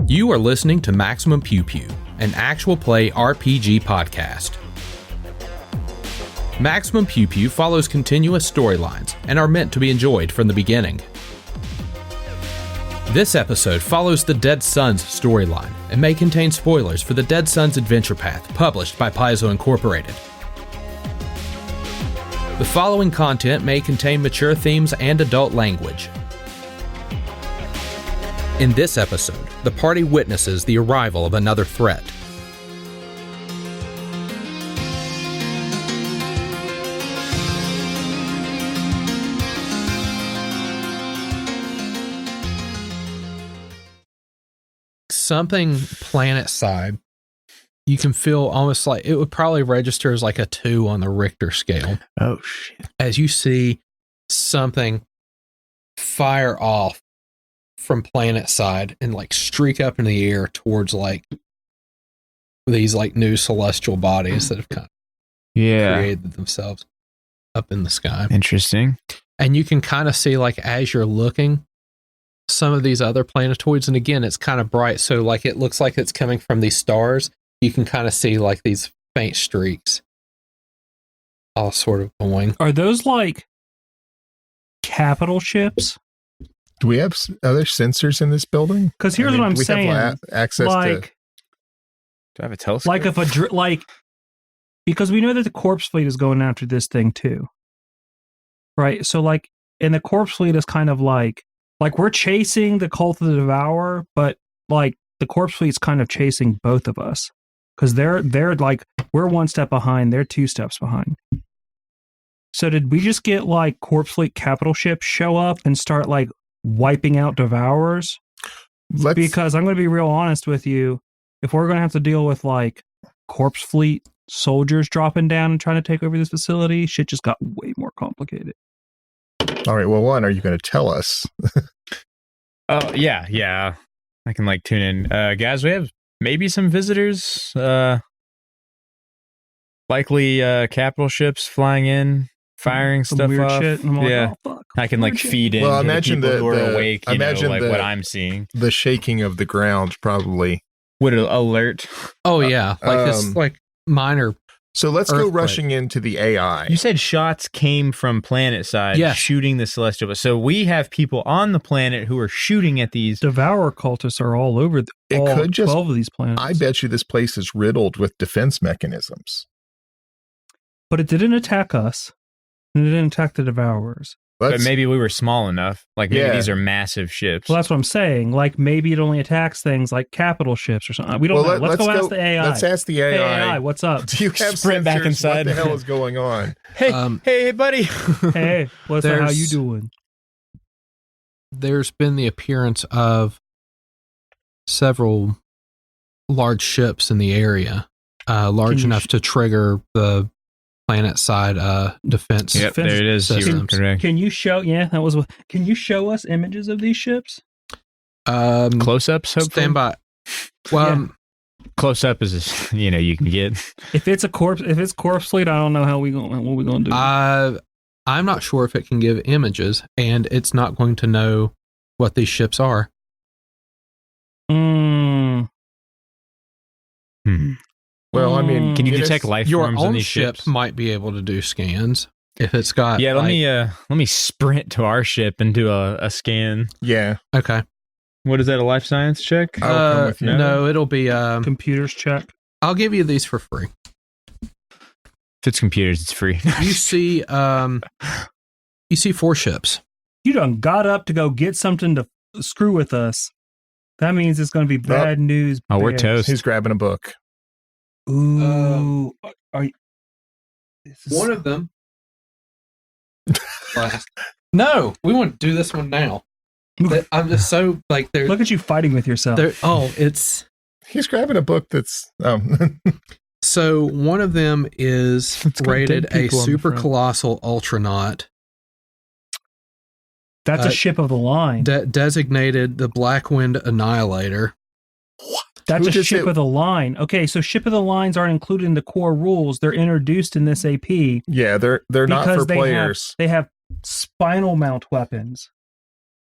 You are listening to Maximum Pew Pew, an actual play RPG podcast. Maximum Pew Pew follows continuous storylines and are meant to be enjoyed from the beginning. This episode follows the Dead Sons storyline and may contain spoilers for the Dead Sons Adventure Path published by Paizo Incorporated. The following content may contain mature themes and adult language. In this episode, the party witnesses the arrival of another threat. Something planet side, you can feel almost like it would probably register as like a 2 on the Richter scale. Oh, shit. As you see something fire off from planet side and like streak up in the air towards like these like new celestial bodies that have kind of created themselves up in the sky. Interesting. And you can kind of see like as you're looking some of these other planetoids, and again it's kind of bright, so like it looks like it's coming from these stars. You can kind of see like these faint streaks all sort of going. Are those like capital ships? Do we have other sensors in this building? Because here's what I'm saying. Have access like, to... Do I have a telescope? Like if because we know that the corpse fleet is going after this thing too. Right? So like, and the corpse fleet is kind of like we're chasing the Cult of the Devourer, but like the corpse fleet's kind of chasing both of us. Because they're like, we're 1 step behind, they're 2 steps behind. So did we just get like corpse fleet capital ships show up and start like wiping out Devourers? Because I'm going to be real honest with you, if we're going to have to deal with like corpse fleet soldiers dropping down and trying to take over this facility, shit just got way more complicated. All right, well, one, are you going to tell us? Oh, yeah. I can like tune in. Guys, we have maybe some visitors. Likely capital ships flying in, firing some stuff weird off. shit. And I'm like, yeah, oh, fuck. I can like feed in Well, to imagine the people who are the awake, you know, like what I'm seeing. The shaking of the ground probably Would it alert? Oh yeah, like this like minor. So let's Earthquake. go rushing into the AI. You said shots came from planet side, shooting the celestial. So we have people on the planet who are shooting at these. Devourer cultists are all over It could just 12 of these planets. I bet you this place is riddled with defense mechanisms. But it didn't attack us, and it didn't attack the Devourers. But maybe we were small enough. Like maybe these are massive ships. Well, that's what I'm saying. Like maybe it only attacks things like capital ships or something. We don't know. Let's go ask the AI. Let's ask the AI. Hey, AI, what's up? Do you have Sprint sensors? back inside. What the hell is going on? Hey, buddy. Hey, what's up? How you doing? There's been the appearance of several large ships in the area, large enough to trigger the planet side defense. Yep, there it is. Can you show? Yeah, that was. Can you show us images of these ships? Close-ups. Hopefully. Stand by. Well, close-up is you can get. If it's corpse fleet, I don't know what we gonna do. I'm not sure if it can give images, and it's not going to know what these ships are. Well, I mean, can you detect life forms in these ships? Ship might be able to do scans if it's got. Yeah, let me sprint to our ship and do a scan. Yeah. Okay. What is that? A life science check? I'll come with you. No, it'll be computers check. I'll give you these for free. If it's computers, it's free. You see 4 ships. You done got up to go get something to screw with us. That means it's going to be bad news. Oh, we're toast. He's grabbing a book. Ooh, one of them. No, we want to do this one now. I'm just so like there. Look at you fighting with yourself. He's grabbing a book that's. So one of them is rated a super colossal ultranaut. That's a ship of the line. Designated the Blackwind Annihilator. That's a ship of the line. Okay, so ship of the lines aren't included in the core rules. They're introduced in this AP. Yeah, they're not for players. They have spinal mount weapons,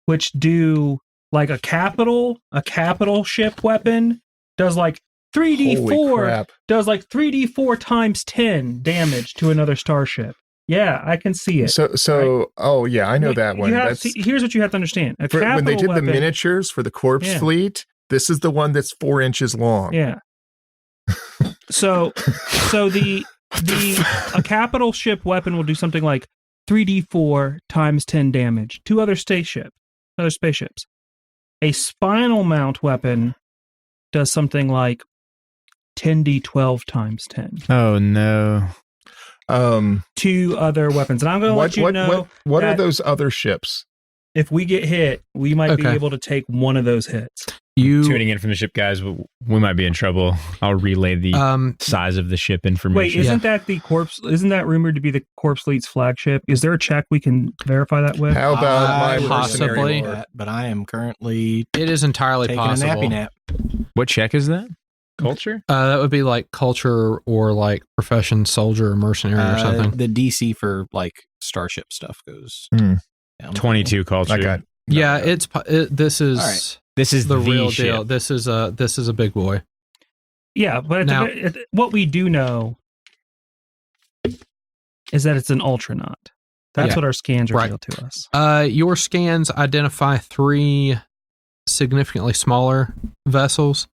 which do like a capital ship weapon does like 3d4 does like 3d4 times 10 damage to another starship. Yeah, I can see it. So right? Oh yeah, I know that one. Here's what you have to understand. When they did the miniatures for the corpse fleet, this is the one that's 4 inches long. Yeah. So a capital ship weapon will do something like 3d4 times 10 damage to other spaceships. A spinal mount weapon does something like 10d12 times 10. Oh no. 2 other weapons. And I'm going to let you know what are those other ships? If we get hit, we might be able to take one of those hits. Tuning in from the ship, guys, we might be in trouble. I'll relay the size of the ship information. Wait, isn't that the corpse? Isn't that rumored to be the Corpse Fleet's flagship? Is there a check we can verify that with? How about my possibly? But I am currently. It is entirely taking possible. A nappy nap. What check is that? Culture? That would be like culture or like profession, soldier, or mercenary or something. The DC for like starship stuff goes 22 culture. This is right. This is the real ship. deal. This is a big boy. Yeah, but what we do know is that it's an ultranaut. That's what our scans reveal to us. Your scans identify 3 significantly smaller vessels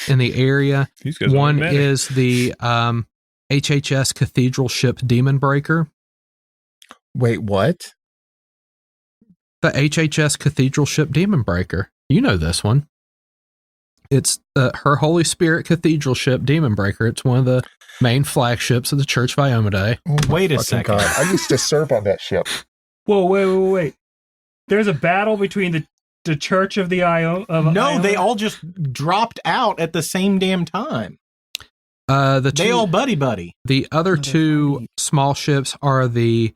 in the area. One is the HHS Cathedral Ship Demon Breaker. Wait, what? The HHS Cathedral Ship Demon Breaker. You know this one. It's Her Holy Spirit Cathedral Ship Demon Breaker. It's one of the main flagships of the Church of Iomedae. Oh, wait a second. God. I used to serve on that ship. Whoa, wait. There's a battle between the Church of the No, they all just dropped out at the same damn time. They all buddy. The other 2 small ships are the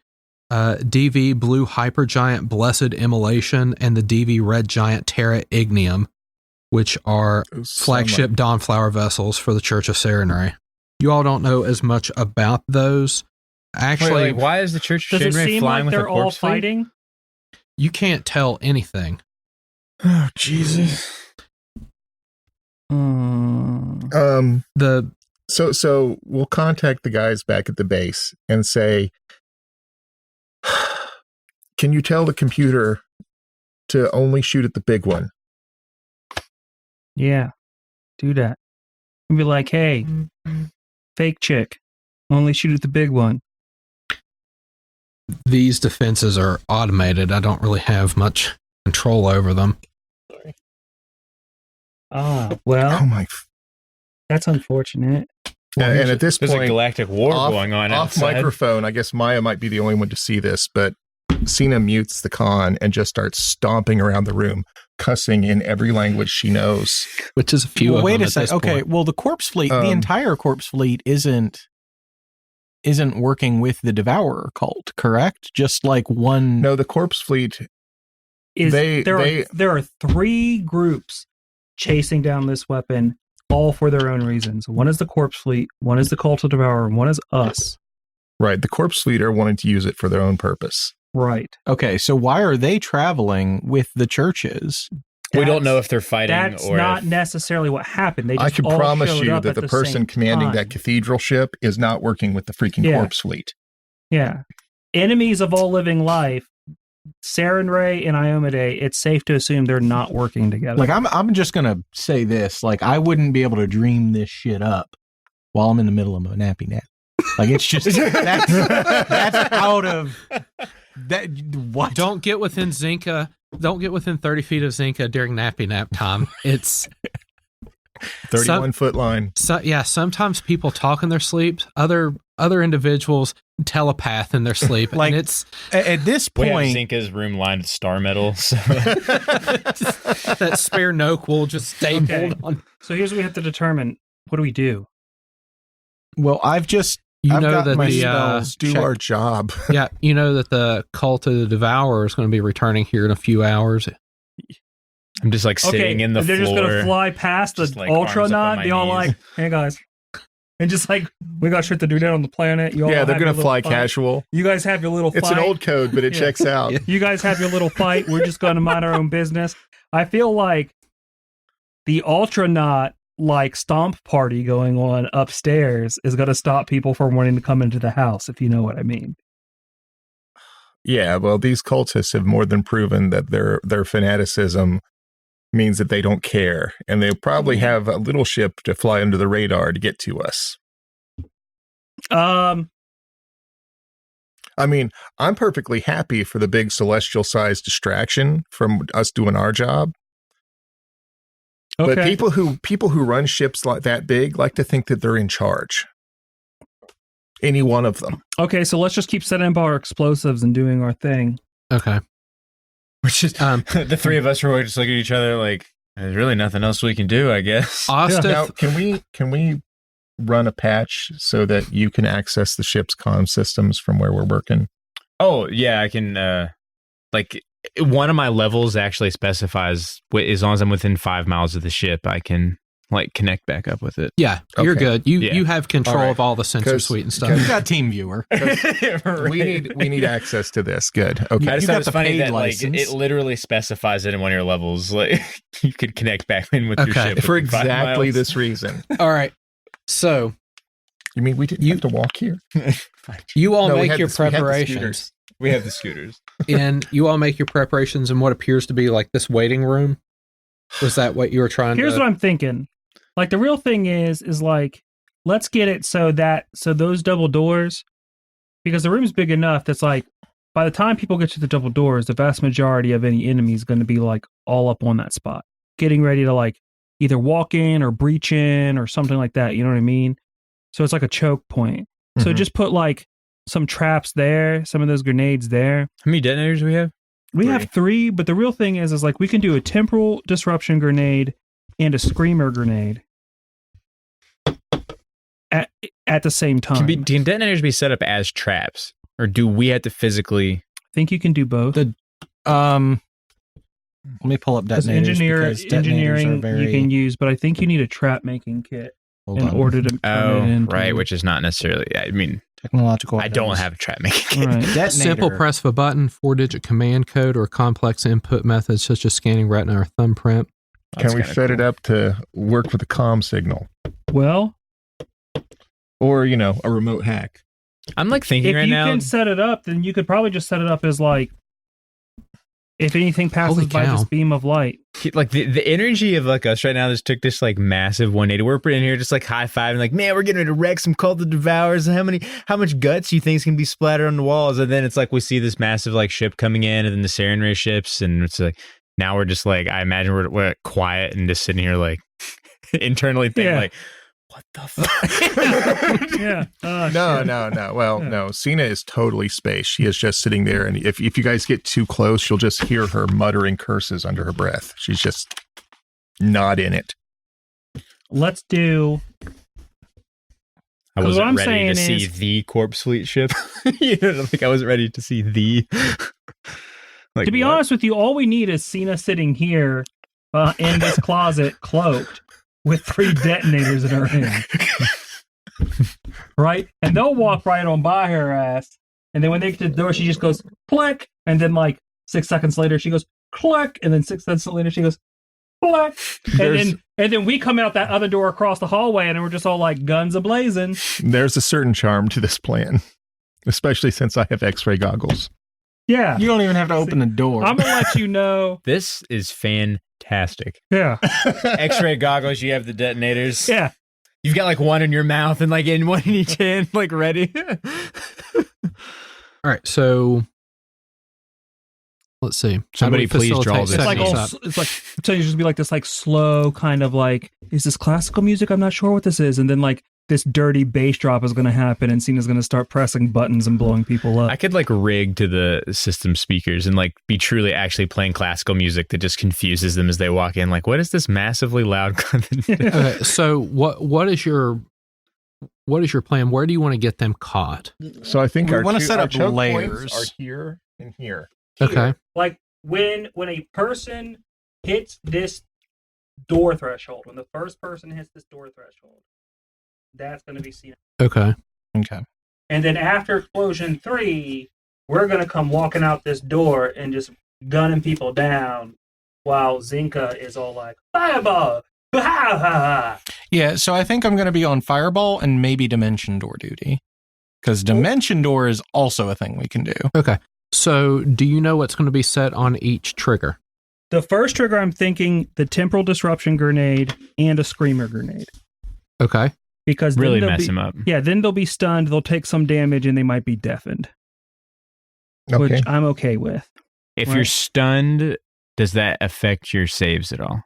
DV Blue Hypergiant Blessed Immolation and the DV Red Giant Terra Ignium, which are flagship Dawnflower vessels for the Church of Serenray. You all don't know as much about those. Actually, why is the Church of Serenray flying like with they're a corpse all fleet? fighting? You can't tell anything. Oh Jesus. So we'll contact the guys back at the base and say, can you tell the computer to only shoot at the big one? Yeah, do that. And be like, hey, fake chick, only shoot at the big one. These defenses are automated. I don't really have much control over them. Well, that's unfortunate. And at this point, there's a galactic war going on off outside. Microphone. I guess Maia might be the only one to see this, but Cyna mutes the con and just starts stomping around the room, cussing in every language she knows. Which is a few of them. Wait a second. Okay, well, the corpse fleet, the entire corpse fleet isn't working with the Devourer cult, correct? Just like one. No, the corpse fleet. There are 3 groups chasing down this weapon, all for their own reasons. One is the corpse fleet, one is the cult of Devourer, and one is us. Right. The corpse fleet are wanting to use it for their own purpose. Right. Okay, so why are they traveling with the churches? We don't know if they're fighting that's or not necessarily what happened. They just I can all promise showed you up that at the person same commanding time. that cathedral ship is not working with the freaking corpse fleet. Yeah. Enemies of all living life, Serenray and Iomedae, it's safe to assume they're not working together. Like, I'm just going to say this. Like, I wouldn't be able to dream this shit up while I'm in the middle of a nappy nap. Like, it's just, that's out of... That what? Don't get within Zenka. Don't get within 30 feet of Zenka during nappy nap time. It's 31-foot line. Sometimes people talk in their sleep. Other individuals telepath in their sleep. Like, and it's at this point, we have Zenka's room lined with star metal. So. that spare Noke will just stay on. So here's what we have to determine. What do we do? Well, I've know that my the spells do our job. Yeah, you know that the cult of the Devourer is going to be returning here in a few hours. I'm just like sitting in the they're floor. Just going to fly past the like, arms up on Ultranaut. my They all knees. like, hey guys. And just like, we got shit to do down on the planet. You all Yeah, they're have going to your fly little fight. casual. You guys have your little fight. It's an old code, but it checks out. You guys have your little fight. We're just going to mind our own business. I feel like the Ultranaut like stomp party going on upstairs is going to stop people from wanting to come into the house, if you know what I mean. Yeah, well, these cultists have more than proven that their fanaticism means that they don't care, and they'll probably have a little ship to fly under the radar to get to us. I mean, I'm perfectly happy for the big celestial-sized distraction from us doing our job. Okay. But people who run ships like that big like to think that they're in charge. Any one of them. Okay, so let's just keep setting up our explosives and doing our thing. Okay. Which is the three of us were just looking at each other like, there's really nothing else we can do, I guess. Osteth, Now, can we run a patch so that you can access the ship's comm systems from where we're working? Oh, yeah, I can, like, one of my levels actually specifies, as long as I'm within 5 miles of the ship, I can, like, connect back up with it. yeah, you're Okay. good. You have control of all the sensor 'Cause- suite and You stuff. got TeamViewer. We need access to this. Good. Okay. I just You thought got it was the funny paid that like license. it literally specifies it in one of your levels. Like you could connect back in with your Okay. ship For within 5 exactly miles. this reason. All right. So You mean we didn't have to walk here? you all No, we make had your we had the preparations. scooters. We have the scooters. And you all make your preparations in what appears to be like this waiting room. Was that what you were trying Here's to... what I'm thinking. Like the real thing is like, let's get it so those double doors, because the room's big enough that's like, by the time people get to the double doors, the vast majority of any enemy is going to be like all up on that spot, getting ready to like either walk in or breach in or something like that. You know what I mean? So it's like a choke point. So Mhm. just put like some traps there, some of those grenades there. How many detonators do we have? We have 3, but the real thing is like we can do a temporal disruption grenade and a screamer grenade at the same time. Can detonators be set up as traps, or do we have to physically? I think you can do both. Let me pull up Because detonators. because detonators engineering are very, you can use, but I think you need a trap making kit hold in on. order to turn Oh, it into right, which is not necessarily. I mean, Technological. I don't items. have a trap making. right. Detonator. Simple press of a button, 4-digit command code, or complex input methods such as scanning retina or thumbprint. Can we set it up to work with a comm signal? Well, Or, a remote hack? I'm like thinking if right you now. can set it up, then you could probably just set it up as like, if anything passes Holy by cow. this beam of light. Like the energy of like us right now just took this like massive 180. We're in here just like high-fiving, like, man, we're getting ready to wreck some cult of devours. How much guts you think is gonna be splattered on the walls? And then it's like we see this massive like ship coming in, and then the Saren Ray ships, and it's like now we're just like, I imagine we're quiet and just sitting here like internally thinking Yeah. like, what the fuck? Yeah. No. Well, Yeah. no. Cyna is totally space. She is just sitting there, and if you guys get too close, you'll just hear her muttering curses under her breath. She's just not in it. Let's do. I 'Cause what I'm wasn't ready to saying see is- the corpse fleet ship. Like I wasn't ready to see the. Like, To be what? honest with you, all we need is Cyna sitting here in this closet, cloaked, with 3 detonators in her hand. Right? And they'll walk right on by her ass. And then when they get to the door, she just goes, click. And then, like, 6 seconds later, she goes, click. And then 6 seconds later, she goes, click. And then we come out that other door across the hallway, and we're just all like guns ablazing. There's a certain charm to this plan, especially since I have X-ray goggles. Yeah. You don't even have to open the door. I'm going to let you know. This is fantastic. Yeah. X-ray goggles. You have the detonators. Yeah. You've got like one in your mouth and like in one in each hand, like ready. All right, so let's see. How do Somebody we please facilitate draw this. It's like setting all, this up? it's like so you just be like this like slow kind of like, is this classical music? I'm not sure what this is. And then like this dirty bass drop is going to happen, and Cena's going to start pressing buttons and blowing people up. I could like rig to the system speakers and like be truly actually playing classical music that just confuses them as they walk in. Like, what is this massively loud? Okay, so what is your plan? Where do you want to get them caught? So I think We our wanna two- set our up choke layers. points are here and here. Okay. Like when a person hits this door threshold, when the first person hits this door threshold, that's going to be Cena. Okay. Okay. And then after explosion 3, we're going to come walking out this door and just gunning people down while Zenka is all like, fireball! Ha ha ha! Yeah, so I think I'm going to be on Fireball and maybe Dimension Door duty. Because Dimension Door is also a thing we can do. Okay. So, do you know what's going to be set on each trigger? The first trigger, I'm thinking the Temporal Disruption Grenade and a Screamer Grenade. Okay. Because really mess them up. Yeah, then they'll be stunned, they'll take some damage, and they might be deafened. Okay. Which I'm okay with. If Right. you're stunned, does that affect your saves at all?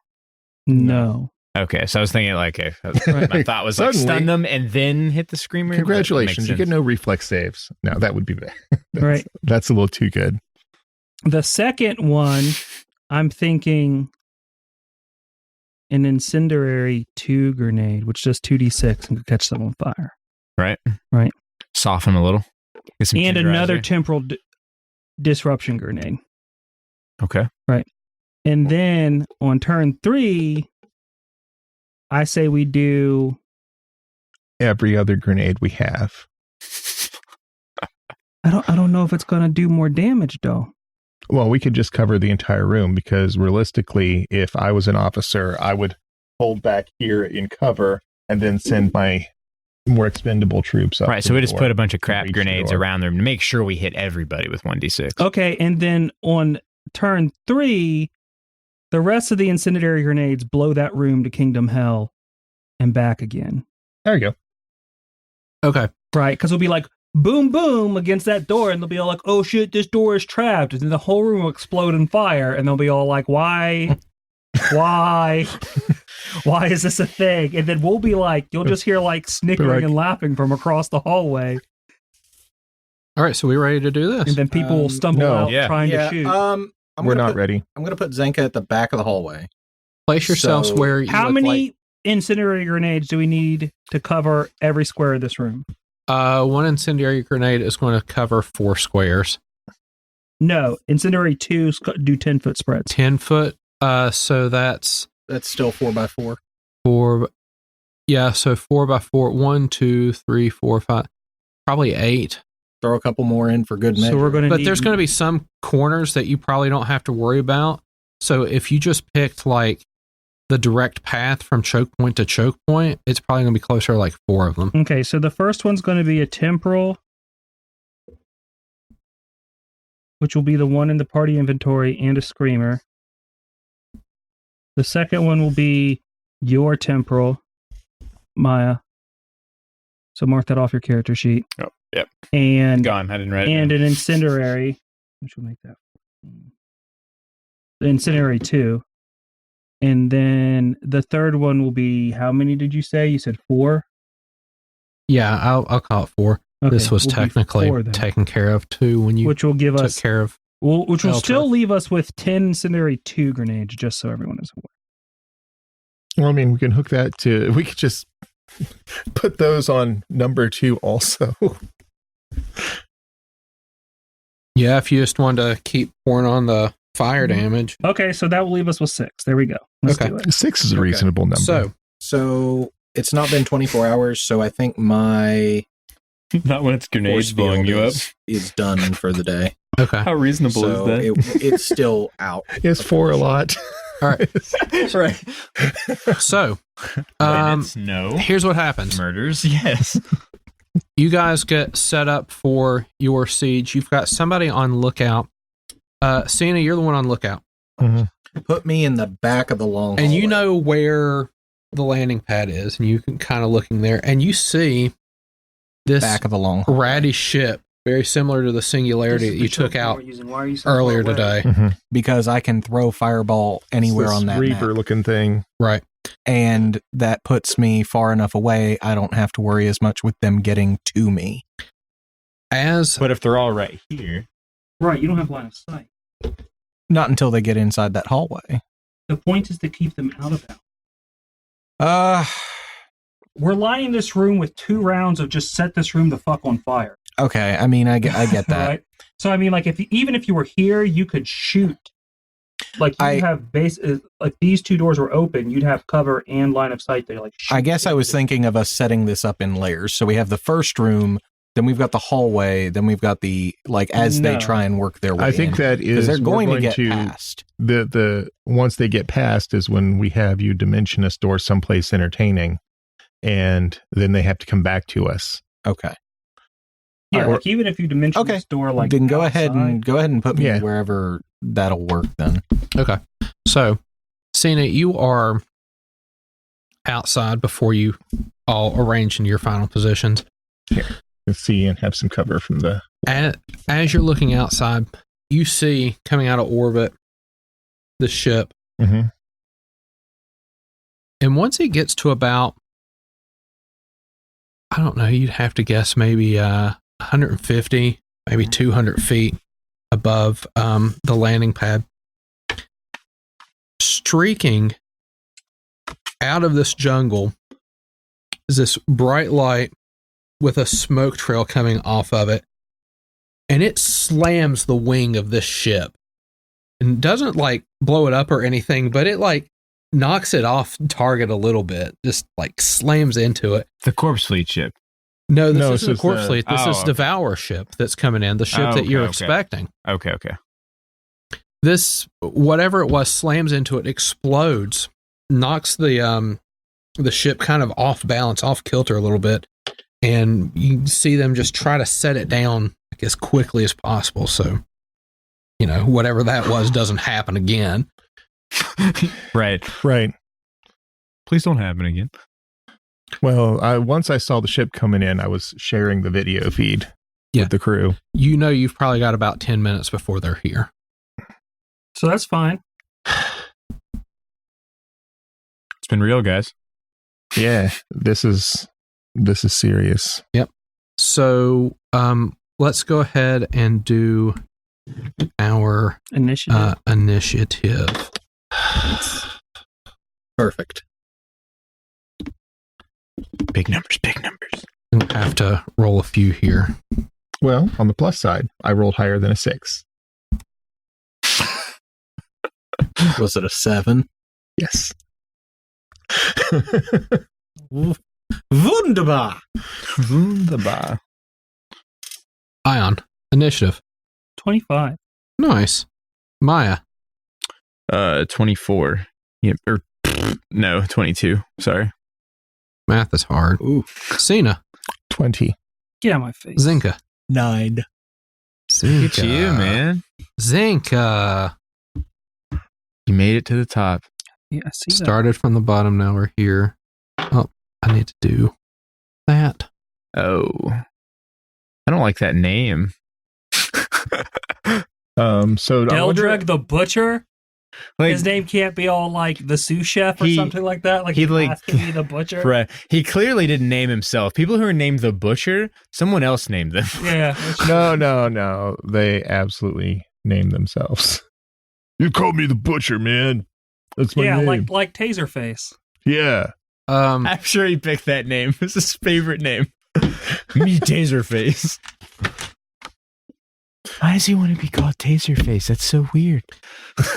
No. Okay, so I was thinking like, okay, Right. my thought was like Suddenly- stun them and then hit the screamer. but that Congratulations, makes you get sense. no reflex saves. No, that would be bad. Right. That's a little too good. The second one, I'm thinking an Incendiary 2 grenade, which does 2d6 and could catch them on fire. Right. Soften a little. Get some And another tenderizer. Temporal Disruption Grenade. Okay. And then on turn 3, I say we do... Every other grenade we have. I don't know if it's going to do more damage, though. Well, we could just cover the entire room because realistically, if I was an officer, I would hold back here in cover and then send my more expendable troops up. Right, to so we the just door. put a bunch of crap Reach the grenades door. around them to make sure we hit everybody with 1d6. Okay, and then on turn 3, the rest of the incendiary grenades blow that room to Kingdom Hell and back again. There you go. Okay. Right, because it'll be like, boom, boom, against that door, and they'll be all like, oh shit, this door is trapped. And then the whole room will explode in fire, and they'll be all like, why? Why? Why is this a thing? And then we'll be like, you'll just hear like snickering Like- and laughing from across the hallway, All right. So, we ready to do and this? then people will stumble no. out Yeah. trying to shoot. We're not ready. I'm going to put Zenka at the back of the hallway. Place yourselves so where you How look many incendiary grenades do we need to cover every square of this room? one incendiary grenade is going to cover 4 squares. No, incendiary 2 do 10-foot spreads. 10 foot. So that's That's still 4x4. 4. Yeah. So 4 by 4. 1, 2, 3, 4, 5. Probably 8. Throw a couple more in for good measure. So we're going to But need... there's going to be some corners that you probably don't have to worry about. So if you just picked like the direct path from choke point to choke point, it's probably going to be closer to like 4 of them. Okay, so the first one's going to be a temporal, which will be the one in the party inventory, and a screamer. The second one will be your temporal, Maia. So mark that off your character sheet. Oh, yep. And Gone. I didn't write it. and down. an incendiary, which will make that the incendiary 2. And then the third one will be, how many did you say? You said 4? Yeah, I'll call it 4. Okay, This was will be technically 4 then, taken care of too when you which will give took us, care of. which will Eltreth. still leave us with 10 incendiary 2 grenades, just so everyone is aware. Well, I mean, we can hook that to. We could just put those on number 2 also. Yeah, if you just wanted to keep pouring on the fire Mm-hmm. damage. Okay, so that will leave us with 6. There we go. Let's Okay. do it. 6 is a Okay. reasonable number. So, it's not been 24 hours, so I think my Not when it's grenades force blowing field you up. is done for the day. okay. How reasonable So it's still out. It's 4 a lot. All right. right. So, When it's no here's what happens. murders. Yes. You guys get set up for your siege. You've got somebody on lookout. Cyna, you're the one on lookout. Mhm. Put me in the back of the long And you hallway. know where the landing pad is, and you can kind of looking there, and you see this back of the long hallway. ratty ship, very similar to the Singularity that you took out earlier today. Mhm. because I can throw fireball anywhere It's on this that Reaper map. looking thing. Right. And that puts me far enough away. I don't have to worry as much with them getting to me. As But if they're all right here, Right, you don't have line of sight. Not until they get inside that hallway. The point is to keep them out of that. Uh, We're lining this room with 2 rounds of just set this room the fuck on fire. okay. I mean, I get that. Right? So I mean, like, even if you were here, you could shoot. Like you have base, like these 2 doors were open, you'd have cover and line of sight. They like. Shoot I guess I was thinking of us setting this up in layers. So we have the first room then we've got the hallway, then we've got the as they try and work their way. I think in. that is they're going we're to get past. The once they get past is when we have you dimension a store someplace entertaining, and then they have to come back to us. Okay. Yeah, like even if you dimension the store, like then go outside, ahead and put me wherever that'll work. Then Okay. So, Cyna, you are outside before you all arrange in your final positions. Here, let's see and have some cover from the. As you're looking outside, you see coming out of orbit the ship, Mm-hmm. and once it gets to about, I don't know, you'd have to guess maybe 150, maybe 200 feet above the landing pad, streaking out of this jungle is this bright light with a smoke trail coming off of it, and it slams the wing of this ship and doesn't like blow it up or anything, but it like knocks it off target a little bit, just like slams into it. The corpse fleet ship. No, this isn't the corpse fleet. This is okay. Devour ship that's coming in, the ship that you're expecting. Okay. This, whatever it was, slams into it, explodes, knocks the ship kind of off balance, off kilter a little bit, and you see them just try to set it down like, as quickly as possible. So, you know, whatever that was doesn't happen again. Right. Please don't happen again. Well, once I saw the ship coming in, I was sharing the video feed with the crew. You know, you've probably got about 10 minutes before they're here. So that's fine. It's been real, guys. Yeah, this is serious. Yep. So, let's go ahead and do our initiative. perfect. Big numbers. We'll have to roll a few here. Well, on the plus side, I rolled higher than a 6. Was it a 7? Yes. Wunderbar. Ion, initiative. 25. Nice. Maya. 24. Yeah, or no, 22. Sorry. Math is hard. Ooh. Cyna. 20. Get out of my face. Zenka. 9. Zenka. Look at you, man. Zenka. You made it to the top. Yeah, I see that. Started from the bottom, now we're here. Oh, I need to do that. Oh. I don't like that name. So Deldrug the Butcher? Like, His name can't be all like the sous chef or something like that. Like he he has to be the butcher. Right. He clearly didn't name himself. People who are named the Butcher, someone else named them. Yeah. No. They absolutely named themselves. You called me the Butcher, man. That's my name. like Taserface. Yeah. I'm sure he picked that name. It's his favorite name. Me, Taserface. Why does he want to be called Taserface? That's so weird.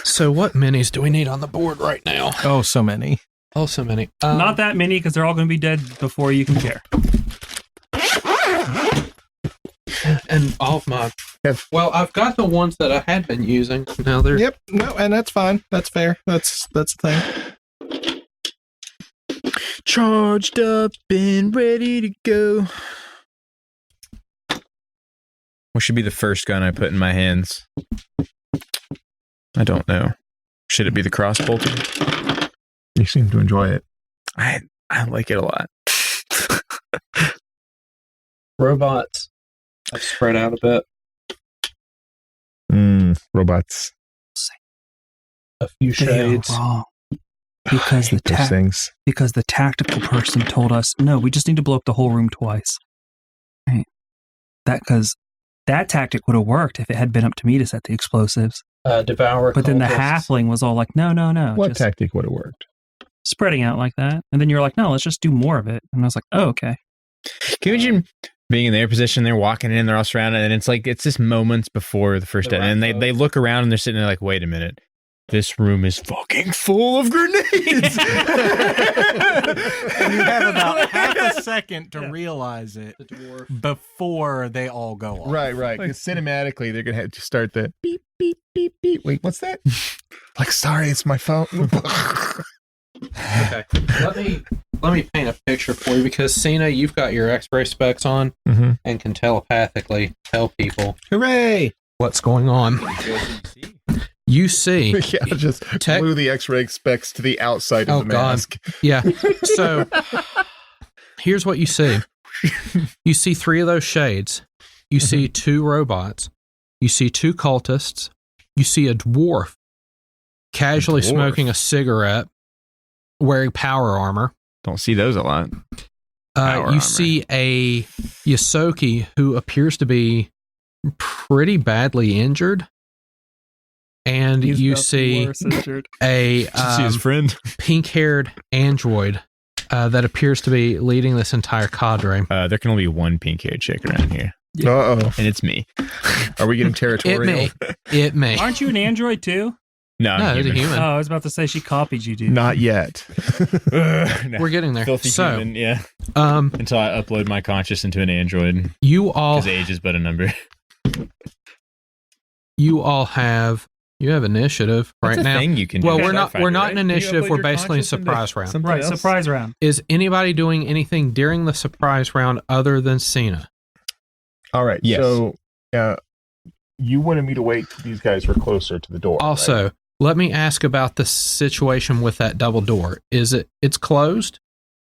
So what minis do we need on the board right now? Oh, so many. Oh, so many. Not that many because they're all going to be dead before you can care. And all of my... Well, I've got the ones that I had been using. Now they're... Yep. No, and that's fine. That's fair. That's the thing. Charged up and ready to go. What should be the first gun I put in my hands? I don't know. Should it be the crossbolter? You seem to enjoy it. I like it a lot. Robots. I've spread out a bit. Robots. A few shades. Wrong. Because those things. because the tactical person told us, no, we just need to blow up the whole room twice. Right. Because that tactic would have worked if it had been up to me to set the explosives. Devour. But then the halfling was all like, no. What just tactic would have worked? spreading out like that. And then you're like, no, let's just do more of it. And I was like, oh, okay. Can you imagine being in their position? They're walking in, they're all surrounded, and it's like, it's just moments before the first death. And they look around and they're sitting there like, wait a minute. This room is fucking full of grenades. And you have about half a second to Yeah. realize it The dwarf. before they all go off. Right. Like- 'Cause cinematically, they're gonna have to start the beep beep beep beep. Wait, what's that? Like, sorry, it's my phone. Okay. Let me paint a picture for you because Cyna, you've got your X-ray specs on Mm-hmm. and can telepathically tell people Hooray! what's going on. You see, Yeah, just Tech- glue the X-ray specs to the outside Oh, of the God. mask. yeah. So here's what you see. You see 3 of those shades. You see 2 robots. You see 2 cultists. You see a dwarf casually Dwarf. smoking a cigarette, wearing power armor. Don't see those a lot. Power You armor. see a Yosoki who appears to be pretty badly injured. And He's you about to be see worse injured. a Did you see his friend? pink-haired android that appears to be leading this entire cadre. There can only be one pink-haired chick around here, Uh-oh. and it's me. Are we getting It territorial? may. It may. Aren't you an android too? No, No, I'm it's a human. human. Oh, I was about to say she copied you, dude. Not yet. No. We're getting there. Filthy So, human, yeah. um, Until I upload my conscious into an android, you all because age is but a number. have initiative right That's a now. thing you can do. Well, in we're not Starfinder, in right? Can you initiative. upload We're your basically in conscious into surprise round. something Right, else? surprise round. Is anybody doing anything during the surprise round other than Cyna? All right. Yes. So, you wanted me to wait till these guys were closer to the door. Also, right? let me ask about the situation with that double door. It's closed?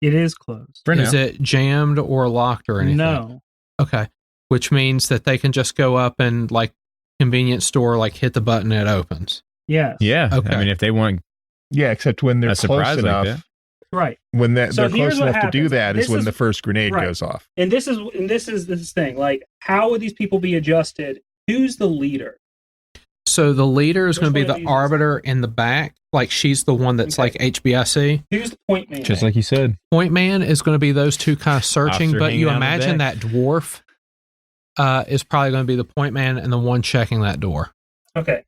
It is closed. For now. Is it jammed or locked or anything? No. Okay. Which means that they can just go up and like convenience store, like hit the button, it opens. Yes. Yeah. Okay. I mean, if they want Yeah, except when they're a surprise close like enough. that. Right. When So they're here's close what enough to do happens. that is This when is- the first grenade right. goes off. And this is this thing. Like, how would these people be adjusted? Who's the leader? So the leader is Which going to be one of the these is- arbiter in the back. Like she's the one that's Okay. like HBIC. Who's the point man? Just like you said. Point man is going to be those 2 kind of searching, Officer but you hanging out in the imagine that dwarf is probably going to be the point man and the one checking that door. Okay.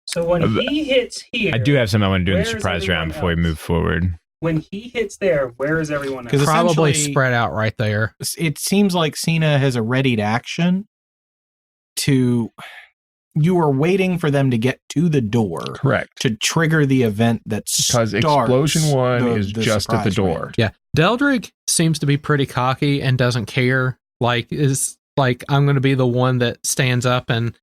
So when he hits here, I do have something I want to do in the Where is surprise round everyone before we else? move forward. when he hits there, where is everyone else? 'Cause Probably essentially- spread out right there. It seems like Cyna has a readied action to. You are waiting for them to get to the door Correct. to trigger the event that Because starts explosion 1 the- is the just at the surprise door. round. Yeah. Deldrick seems to be pretty cocky and doesn't care. Like, is like, I'm going to be the one that stands up and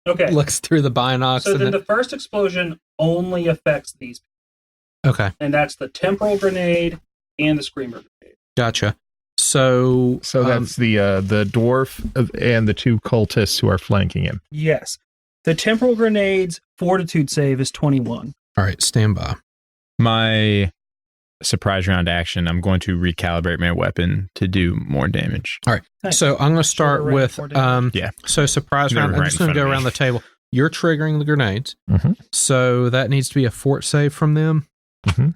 Okay. looks through the binocs. So and then the first explosion only affects these, okay. and that's the temporal grenade and the screamer grenade. Gotcha. So, So that's the dwarf and the 2 cultists who are flanking him. Yes. The temporal grenade's fortitude save is 21. all right, stand by. My surprise round action, I'm going to recalibrate my weapon to do more damage. Nice. So I'm going to start Shorter range, with, more damage. Yeah. so surprise They're round. I'm right just in going to front go of around me. the table. You're triggering the grenades. Mhm. So that needs to be a fort save from them. Mhm.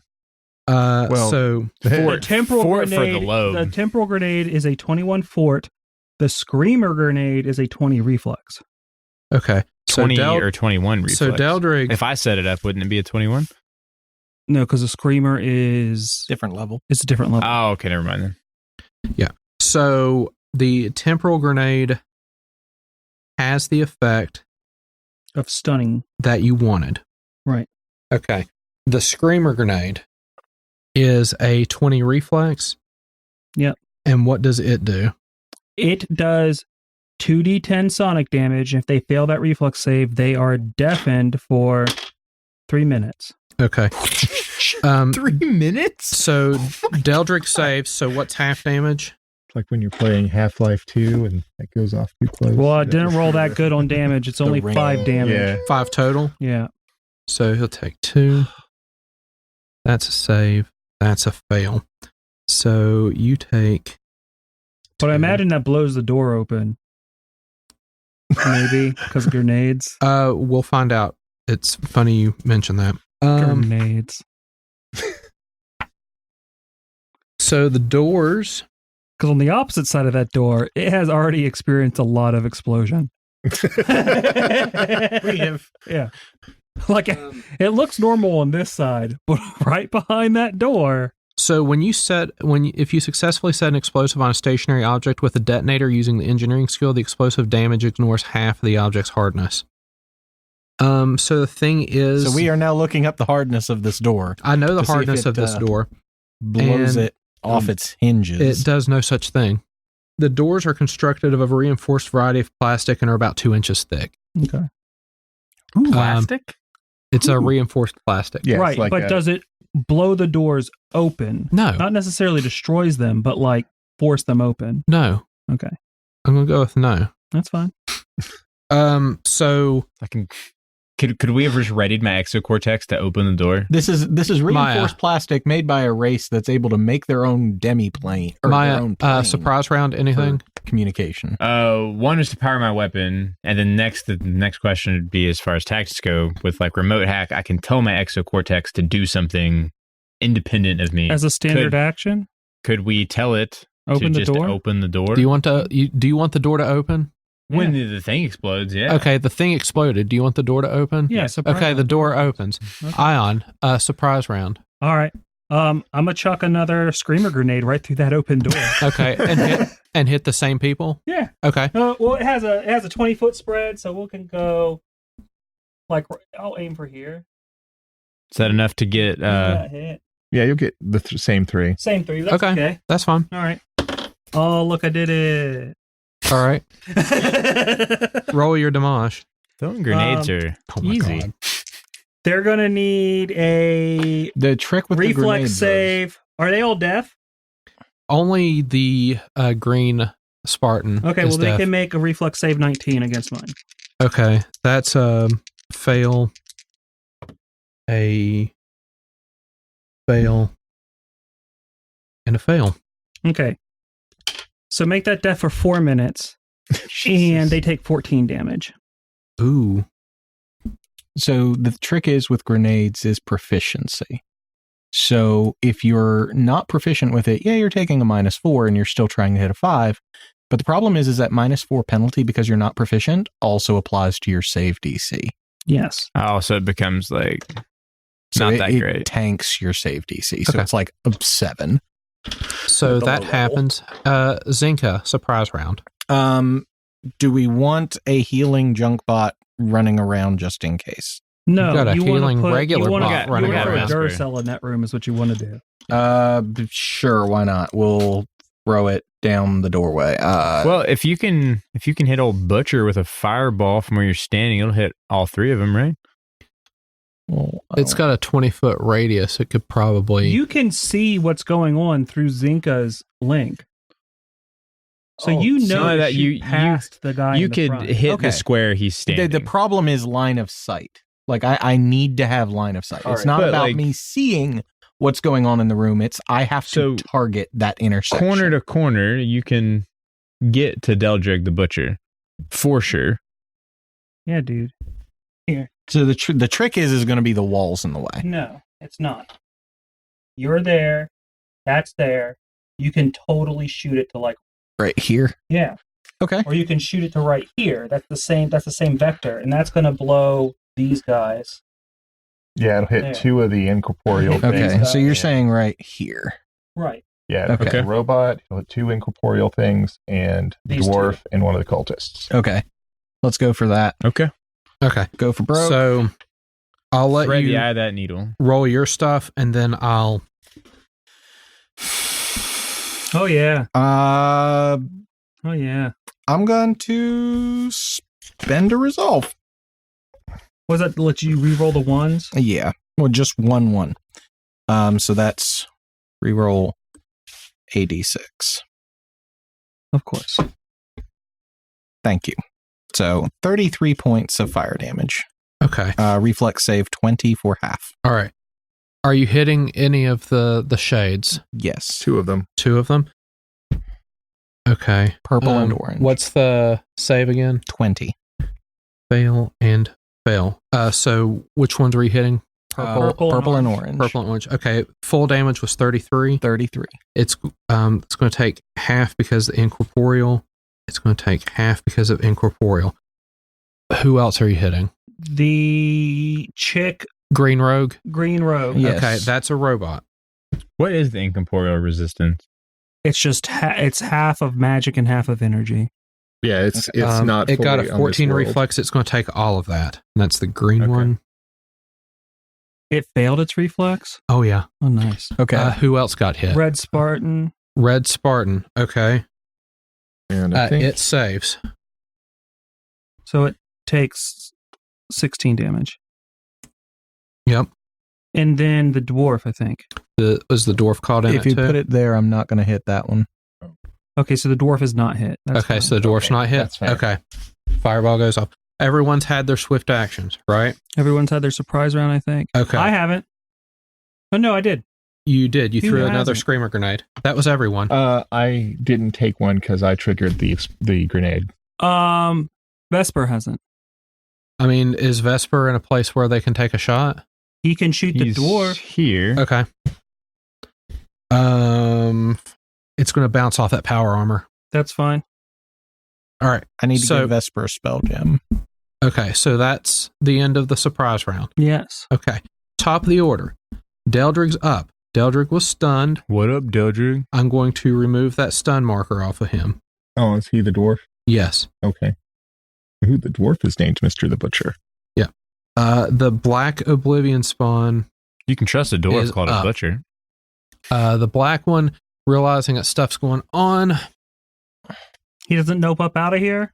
Well, So The temporal Fort for grenade, the lobe. the temporal grenade is a 21 fort. The screamer grenade is a 20 reflex. okay. So 20 or 21 reflex. so Deldrig, If I set it up, wouldn't it be a 21? No, because the screamer is Different level. it's a different level. Oh, okay, never mind then. so the temporal grenade has the effect of stunning. that you wanted. Right. Okay. The screamer grenade is a 20 reflex. Yep. And what does it do? It does 2d10 sonic damage. If they fail that reflex save, they are deafened for 3 minutes. Okay. 3 minutes? So Deldrick saves. So what's half damage? It's like when you're playing Half-Life 2 and it goes off too close. Well, I didn't roll that good on damage. It's The only ring. 5 damage. Yeah. 5 total. Yeah. So he'll take 2. That's a save. That's a fail. So you take. But I 2. imagine that blows the door open. Maybe because grenades. We'll find out. It's funny you mentioned that. Grenades. So the doors. Because on the opposite side of that door, it has already experienced a lot of explosion. We have. Yeah. Like, it looks normal on this side, but right behind that door, So if you successfully set an explosive on a stationary object with a detonator using the engineering skill, the explosive damage ignores half of the object's hardness. So the thing is, So we are now looking up the hardness of this door. I know the to see if hardness it, of this door. Blows And, it off its hinges. It does no such thing. The doors are constructed of a reinforced variety of plastic and are about 2 inches thick. Okay. Plastic? It's a reinforced plastic. Yeah, it's Right, like but a- does it blow the doors open? No, Not necessarily destroys them, but like force them open. no. Okay, I'm gonna go with no. that's fine. So Could we have just readied my exocortex to open the door? This is reinforced Maia. plastic made by a race that's able to make their own demi-plane. Or their Maya, own plane surprise round, anything? for communication. One is to power my weapon, and then the next question would be as far as tactics go. With like remote hack, I can tell my exocortex to do something independent of me. As a standard action, Could we tell it open to the just door. open the door? Do you want the door to open? when the thing explodes? Yeah. Okay, the thing exploded. Do you want the door to open? Yeah. Surprise Okay, the round. door opens. Okay. Ion, surprise round. All right. I'm gonna chuck another screamer grenade right through that open door. Okay, and hit the same people. Yeah. Okay. Well, it has a 20-foot spread, so we can go. Like, I'll aim for here. Is that enough to get? That hit. Yeah, you'll get the same 3. Same 3. That's Okay. okay. That's fine. All right. Oh, look, I did it. All right. Roll your damage. Throwing grenades are Oh my easy. God. They're gonna need a The trick with the grenades reflex save. Are they all deaf? Only the green Spartan. Okay, is well, they deaf. can make a reflex save 19 against mine. Okay, that's a fail, a fail, and a fail. Okay. So make that deaf for 4 minutes, and they take 14 damage. Ooh. So the trick is with grenades is proficiency. So if you're not proficient with it, yeah, you're taking a -4 and you're still trying to hit a 5. But the problem is that -4 penalty because you're not proficient also applies to your save DC. Yes. Oh, so it becomes like So not that it great. tanks your save DC. So Okay. it's like a 7. So At the that low happens. Zenka, surprise round. Do we want a healing junk bot running around just in case? No, You've got a you wanna healing put, regular you wanna, bot you running wanna put around. a Duracell in that room is what you want to do. Sure, why not? We'll throw it down the doorway. well, if you can hit old Butcher with a fireball from where you're standing, it'll hit all 3 of them, right? well, It's got a 20-foot radius. It could probably. You can see what's going on through Zenka's link. So Oh, you so know that you- past the guy you in the could front. hit Okay. the square he's standing. the problem is line of sight. Like I need to have line of sight. All It's right, not but, about like- me seeing what's going on in the room. It's I have So, to target that intersection. corner to corner, you can get to Deldrig the Butcher for sure. Yeah, dude. So the trick is going to be the walls in the way. No, it's not. You're there. That's there. You can totally shoot it to like, Right here. yeah. Okay. Or you can shoot it to right here. That's the same vector. And that's going to blow these guys. Yeah, it'll hit There. 2 of the incorporeal Okay. things. So you're saying right here. Right. Yeah, it'll hit Okay. the robot, it'll hit 2 incorporeal things, and the These dwarf and one of the cultists. Okay. Let's go for that. Okay. Okay. Go for broke. So I'll let Thread you the eye of that needle. roll your stuff, and then I'll. Oh, yeah. Uh, Oh, yeah. I'm going to spend a resolve. Was that to let you re-roll the ones? Yeah. Well, just 1/1. So that's reroll AD6. Of course. Thank you. So 33 points of fire damage. Okay. Reflex save 20 for half. All right. Are you hitting any of the shades? Yes. 2 of them. 2 of them. Okay. Purple and orange. What's the save again? 20. Fail and fail. So which ones were you hitting? Purple and orange. Purple and orange. Okay. Full damage was 33. 33. It's going to take half because of the incorporeal. It's going to take half because of incorporeal. Who else are you hitting? The chick Green Rogue. Green Rogue. Yes. Okay, that's a robot. What is the incorporeal resistance? It's just it's half of magic and half of energy. Yeah, it's not. It got a fully on this 14 world. reflex. It's going to take all of that. And that's the green Okay. one. It failed its reflex. Oh yeah. Oh, nice. Okay. Who else got hit? Red Spartan. Red Spartan. Okay. And I think It saves. So it takes 16 damage. Yep. And then the dwarf, I think. Was the dwarf caught in if it you too? put it there, I'm not going to hit that one. Okay, so the dwarf is not hit. That's Okay, fine. so the dwarf's Okay, not hit? that's fair. Okay. Fireball goes off. Everyone's had their swift actions, right? Everyone's had their surprise round, I think. Okay. I haven't. Oh, no, I did. You did. You Who threw another hasn't? screamer grenade. That was everyone. I didn't take one because I triggered the grenade. Vesper hasn't. I mean, is Vesper in a place where they can take a shot? He can shoot He's the dwarf. here. Okay. It's going to bounce off that power armor. That's fine. All right. I need to So- give Vesper a spell gem. Okay, so that's the end of the surprise round. Yes. Okay. Top of the order. Deldrig's up. Deldrig was stunned. What up, Dodrig? I'm going to remove that stun marker off of him. Oh, is he the dwarf? Yes. Okay. Who the dwarf is named Mr. the Butcher. The black Oblivion spawn. You can trust a dwarf Is called up. a butcher. The black one, realizing that stuff's going on. He doesn't nope up out of here.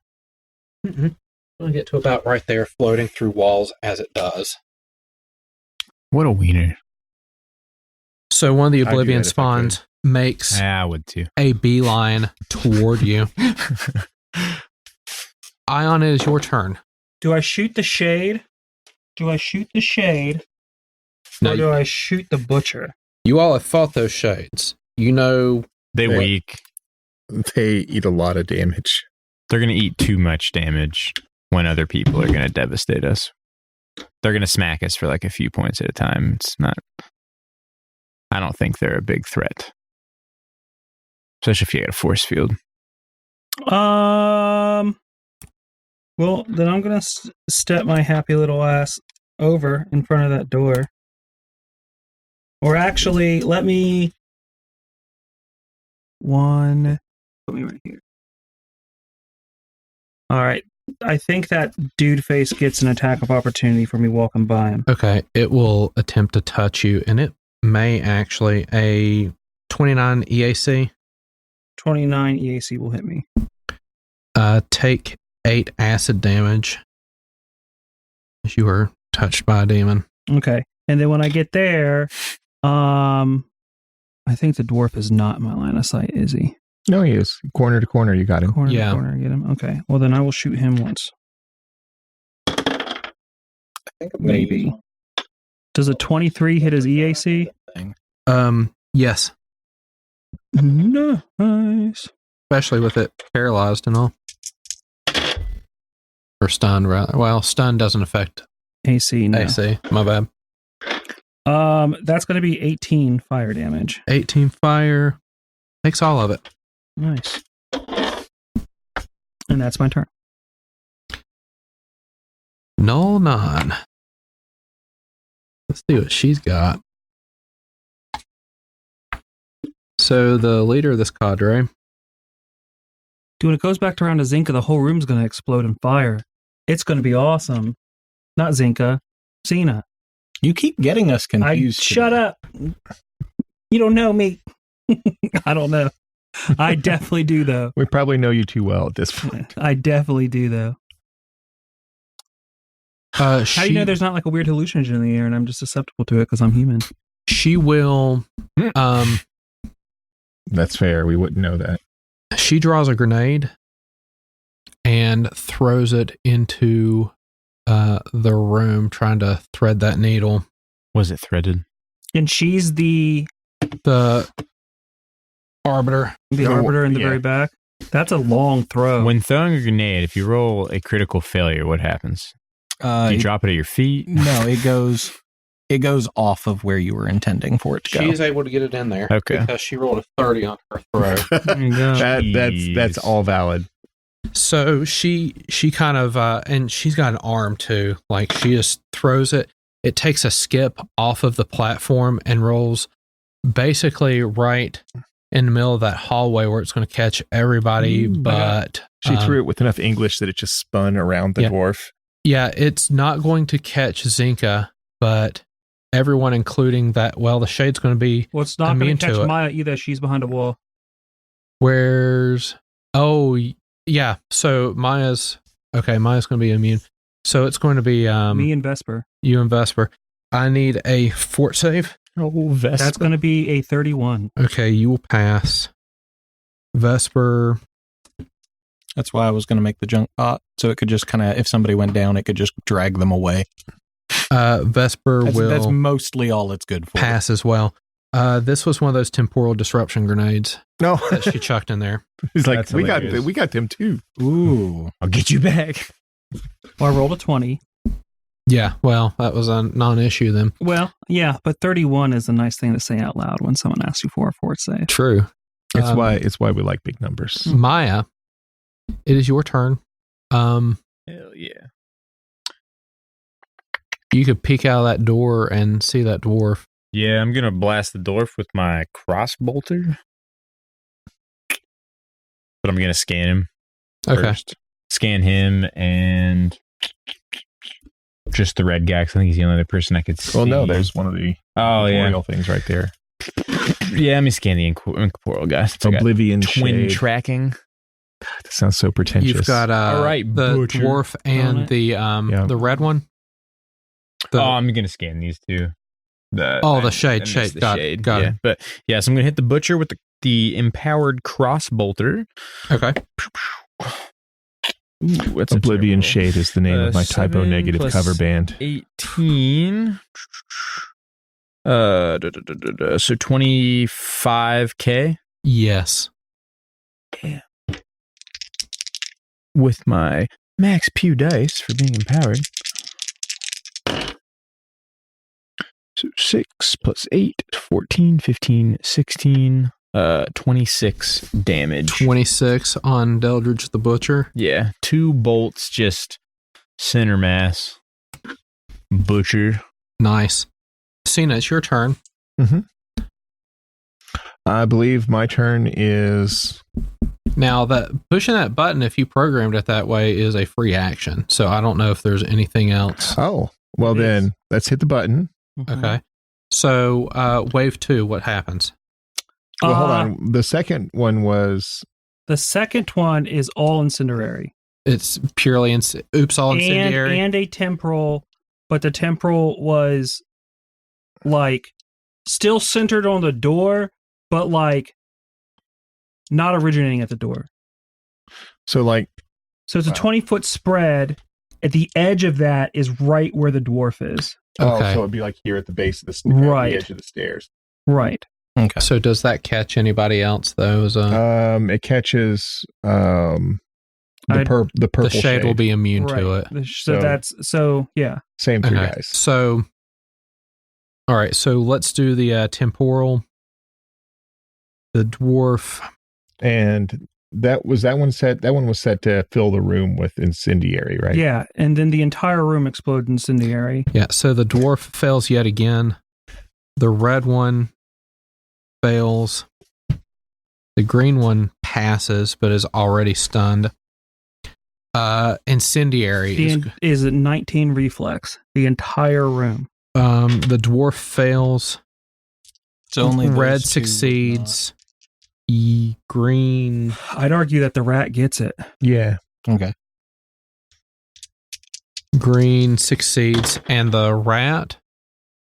I'll get to about right there, floating through walls as it does. What a wiener. So one of the I'd do Oblivion that if I could. spawns makes Yeah, I would too. a beeline toward you. Ion, it is your turn. Do I shoot the shade? Do I shoot the shade? No, Or do I shoot the butcher? you all have fought those shades. You know, They Yeah. weak. They eat a lot of damage. They're going to eat too much damage when other people are going to devastate us. They're going to smack us for like a few points at a time. It's not. I don't think they're a big threat. Especially if you got a force field. Well, then I'm gonna step my happy little ass over in front of that door. Or actually, let me put me right here. All right. I think that dude face gets an attack of opportunity for me walking by him. okay, it will attempt to touch you, and it may actually a 29 EAC. 29 EAC will hit me. Take 8 acid damage as you are touched by a demon. Okay. And then when I get there, I think the dwarf is not in my line of sight, is he? No, he is. Corner to corner, you got him. Corner Yeah. to corner, get him. Okay. Well, then I will shoot him once. Maybe. Does a 23 hit his EAC? Yes, Nice. especially with it paralyzed and all. Or stunned, rather. Well, stun doesn't affect AC, no. AC. My bad. That's going to be 18 fire damage. 18 fire. Takes all of it. Nice. And that's my turn. Null 9. Let's see what she's got. So the leader of this cadre. Dude, when it goes back around to Zenka, the whole room's going to explode in fire. It's going to be awesome. Not Zenka. Cyna. You keep getting us confused. Shut up. You don't know me. I don't know. I definitely do, though. We probably know you too well at this point. I definitely do, though. How do you know there's not like a weird hallucinogen in the air and I'm just susceptible to it because I'm human? She will. That's fair. We wouldn't know that. She draws a grenade and throws it into the room, trying to thread that needle. Was it threaded? And she's the Arbiter. arbiter in the yeah. very back. That's a long throw. When throwing a grenade, if you roll a critical failure, what happens? Do you drop it at your feet? No, it goes off of where you were intending for it to go. She's able to get it in there. Okay. Because she rolled a 30 on her throw. There you go. That's all valid. So she kind of and she's got an arm too. Like she just throws it. It takes a skip off of the platform and rolls basically right in the middle of that hallway where it's going to catch everybody. But she threw it with enough English that it just spun around the dwarf. Yeah, it's not going to catch Zenka, but everyone, including that. Well, the shade's going to be. Well, it's not going to catch Maia either. She's behind a wall. Where's? Oh, yeah. So Maya's going to be immune. So it's going to be me and Vesper. You and Vesper. I need a fort save. Oh, Vesper. That's going to be a 31. Okay, you will pass. Vesper. That's why I was going to make the junk pot, so it could just kind of, if somebody went down, it could just drag them away. Vesper will. That's mostly all it's good for. Pass as well. This was one of those temporal disruption grenades. No, that she chucked in there. He's like, we got them too. Ooh, I'll get you back. Well, I rolled a 20. Yeah, well, that was a non-issue then. Well, yeah, but 31 is a nice thing to say out loud when someone asks you for a fort save. True. It's why we like big numbers. Maia, it is your turn. Hell yeah. You could peek out of that door and see that dwarf. Yeah, I'm gonna blast the dwarf with my crossbolter. But I'm gonna scan him first. Scan him and just the red guy, because I think he's the only other person I could see. Well, no, there's one of the incorporeal things right there. Yeah, let me scan the incorporeal guy. Oblivion twin shade. tracking. That sounds so pretentious. You've got all right, the butcher. dwarf and the red one. I'm gonna scan these two. The shade. Got it. But yeah, so I'm gonna hit the butcher with the empowered crossbolter. Okay. Ooh, Oblivion Shade is the name of my typo negative cover band. 18. So 25k. Yes. Yeah. With my max pew dice for being empowered. So 6 plus 8, 14, 15, 16, 26 damage. 26 on Deldridge the Butcher. Yeah, 2 bolts, just center mass. Butcher. Nice. Cyna, it's your turn. Mm-hmm. I believe my turn is... Now, that pushing that button, if you programmed it that way, is a free action. So I don't know if there's anything else. Oh, well then, let's hit the button. Mm-hmm. Okay. So wave 2, what happens? Well, hold on. The second one was... The second one is all incendiary. It's purely all incendiary. And a temporal, but the temporal was like still centered on the door, but like not originating at the door. So it's a 20-foot spread. At the edge of that is right where the dwarf is. Okay. So it'd be like here at the base of the right. the edge of the stairs. Right. Okay. So does that catch anybody else though? It catches the purple the shade will be immune to it. Yeah. Same 3 guys. So all right, so let's do the temporal. The dwarf. And that one was set to fill the room with incendiary, right? Yeah, and then the entire room explodes incendiary. Yeah, so the dwarf fails yet again. The red one fails. The green one passes, but is already stunned. Incendiary is a 19 reflex. The entire room. The dwarf fails. It's only red succeeds. Green. I'd argue that the rat gets it. Yeah. Okay. Green succeeds, and the rat.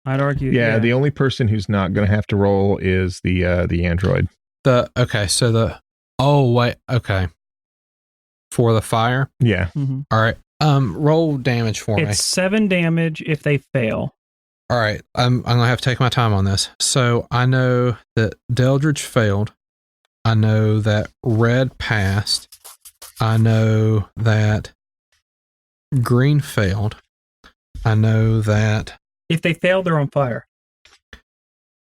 I'd argue. Yeah, the only person who's not going to have to roll is the android. Okay. For the fire. Yeah. Mm-hmm. All right. Roll damage for me. It's 7 damage if they fail. All right. I'm gonna have to take my time on this. So I know that Deldridge failed. I know that red passed. I know that green failed. I know that if they fail, they're on fire.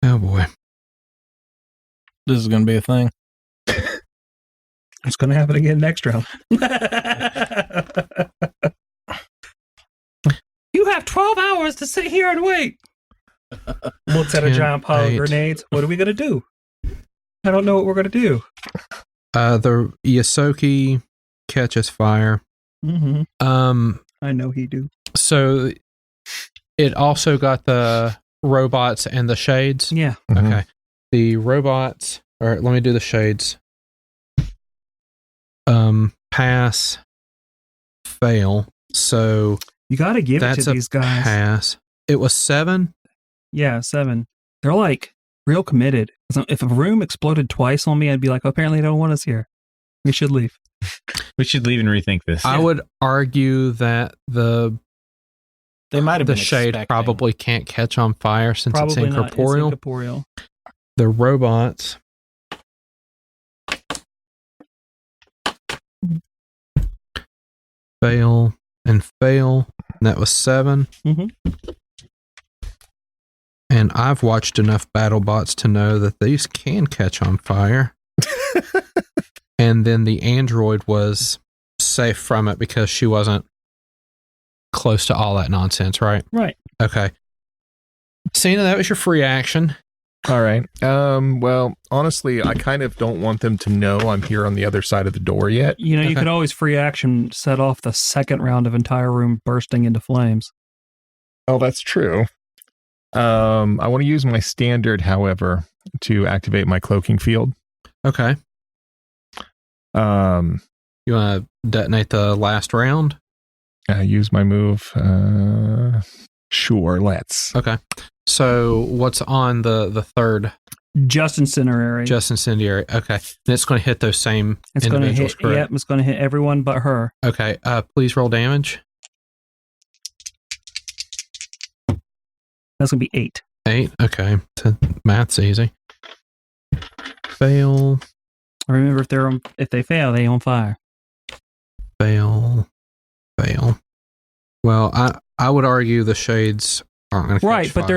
Oh boy, this is going to be a thing. It's going to happen again next round. You have 12 hours to sit here and wait. Looks at a 10, giant pile of 8. grenades. What are we gonna do? I don't know what we're gonna do. The Yosoki catches fire. Mm-hmm. I know he do. So it also got the robots and the shades. Yeah. Okay. The robots. All right, let me do the shades. Pass, fail. So You got to give it that's to a these guys. pass. It was 7. Yeah, 7. They're like real committed. So if a room exploded twice on me, I'd be like, oh, apparently they don't want us here. We should leave. We should leave and rethink this. I would argue that They might have the been shade expecting. probably can't catch on fire since Probably it's not. incorporeal. It's incorporeal. The robots. Fail and fail. And that was 7. Mhm. And I've watched enough BattleBots to know that these can catch on fire. And then the android was safe from it because she wasn't close to all that nonsense, right? Right. Okay. Cyna, that was your free action. All right. Well, honestly, I kind of don't want them to know I'm here on the other side of the door yet. You know, you Okay. could always free action set off the second round of entire room bursting into flames. Oh, that's true. I want to use my standard, however, to activate my cloaking field. Okay. You want to detonate the last round? Use my move. Sure, let's. Okay. So what's on the third? Just incinerary. Just incendiary. Okay. And it's going to hit those same it's going to individuals, hit. correct? Yep, it's going to hit everyone but her. Okay. Please roll damage. That's going to be 8. 8. Okay. So math's easy. Fail. Remember, if they fail, they on fire. Fail. Fail. Well, I would argue the shades aren't going to catch Right, but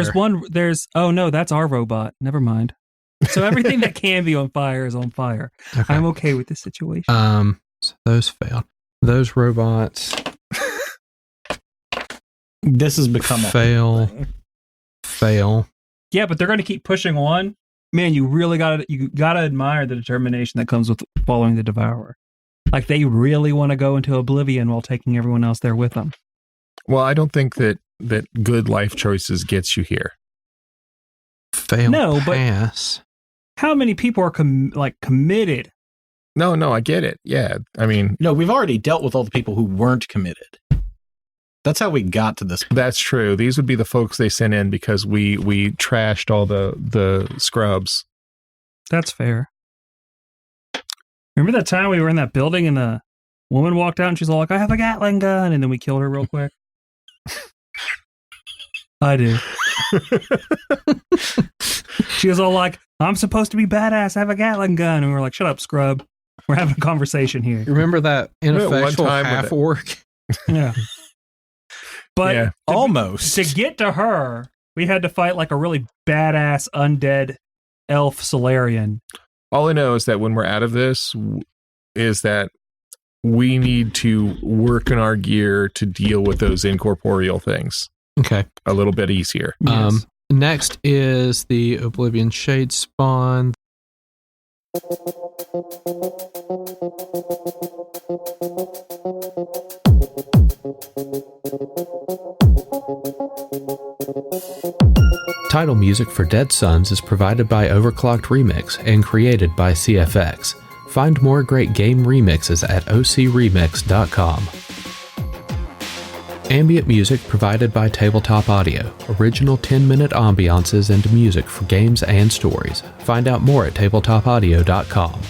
there's oh no, that's our robot. Never mind. So everything that can be on fire is on fire. Okay. I'm okay with this situation. So those failed. Those robots This has become fail. Fail. Yeah, but they're going to keep pushing on. Man, you really gotta admire the determination that comes with following the Devourer. Like they really want to go into oblivion while taking everyone else there with them. Well, I don't think that good life choices gets you here. Fail. No, but- pass. How many people are committed? No, I get it. Yeah, I mean, No, we've already dealt with all the people who weren't committed. That's how we got to this. that's true. These would be the folks they sent in because we trashed all the scrubs. That's fair. Remember that time we were in that building and the woman walked out and she's all like, I have a Gatling gun, and then we killed her real quick? I do. She was all like, I'm supposed to be badass, I have a Gatling gun. And we were like, shut up, scrub. We're having a conversation here. Remember that Remember one ineffectual time with half orc? Yeah. But Yeah. Almost. to get to her, we had to fight like a really badass undead elf Solarian. All I know is that when we're out of this, is that we need to work in our gear to deal with those incorporeal things Okay. a little bit easier. Yes. Next is the Oblivion Shade spawn. Title music for Dead Suns is provided by Overclocked Remix and created by CFX. Find more great game remixes at ocremix.com. Ambient music provided by Tabletop Audio. Original 10-minute ambiances and music for games and stories. Find out more at tabletopaudio.com.